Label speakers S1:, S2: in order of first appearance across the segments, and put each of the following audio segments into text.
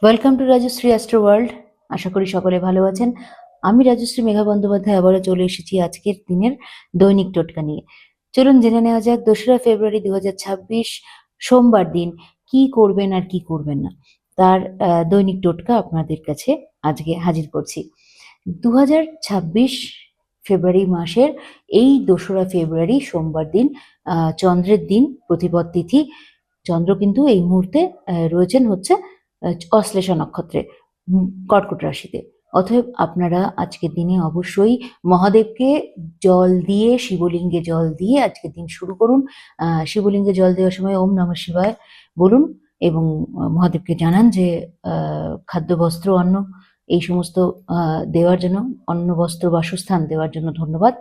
S1: Welcome to Rajshree astro world. আশা করি সকলে ভালো আছেন। আমি রাজশ্রী মেঘা বন্দ্যোপাধ্যায় আবারও চলে এসেছি আজকের দিনের দৈনিক টোটকা নিয়ে। চলুন জেনে নেওয়া যাক 2রা ফেব্রুয়ারি 2026 সোমবার দিন কি করবেন আর কি করবেন না তার দৈনিক টোটকা আপনাদের কাছে আজকে হাজির করছি। 2026 ফেব্রুয়ারি মাসের এই 2রা ফেব্রুয়ারি সোমবার দিন চন্দ্রের দিন, প্রতিপদ তিথি। চন্দ্র কিন্তু এই মুহূর্তে রয়েছেন হচ্ছে অশ্লেষা নক্ষত্রে, কর্কট রাশিতে। অতএব আপনারা আজকের দিনে অবশ্যই মহাদেবকে জল দিয়ে, শিবলিঙ্গে জল দিয়ে আজকের দিন শুরু করুন। শিবলিঙ্গে জল দেওয়ার সময় ওম নমঃ শিবায় বলুন এবং মহাদেবকে জানান যে খাদ্য, বস্ত্র, অন্ন এই সমস্ত দেওয়ার জন্য, অন্ন, বস্ত্র, বাসস্থান দেওয়ার জন্য ধন্যবাদ।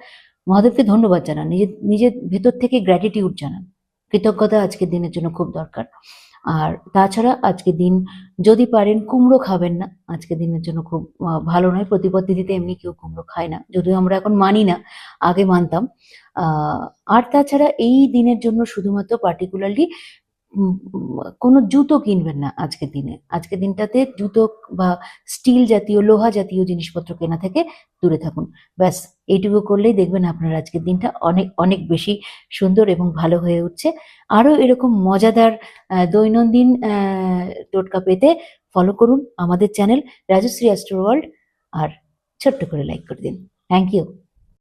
S1: মহাদেবকে ধন্যবাদ জানান, নিজের নিজের ভেতর থেকে গ্র্যাটিটিউড জানান। কৃতজ্ঞতা আজকের দিনের জন্য খুব দরকার। আর তাছাড়া আজকের দিন যদি পারেন কুমড়ো খাবেন না, আজকের দিনের জন্য খুব ভালো নয়। প্রতিপদ তিথিতে এমনি কেউ কুমড়ো খায় না, যদিও আমরা এখন মানি না, আগে মানতাম। আর তাছাড়া এই দিনের জন্য শুধুমাত্র পার্টিকুলারলি কোনো জুতো কিনবেন না আজকের দিনে। আজকের দিনটাতে জুতো বা স্টিল জাতীয়, লোহা জাতীয় জিনিসপত্র কেনা থেকে দূরে থাকুন। ব্যাস এইটুকু করলেই দেখবেন আপনার আজকের দিনটা অনেক অনেক বেশি সুন্দর এবং ভালো হয়ে উঠছে। আরো এরকম মজাদার দৈনন্দিন টোটকা পেতে ফলো করুন আমাদের চ্যানেল রাজশ্রী অ্যাস্ট্রো ওয়ার্ল্ড, আর ছোট্ট করে লাইক করে দিন। Thank you.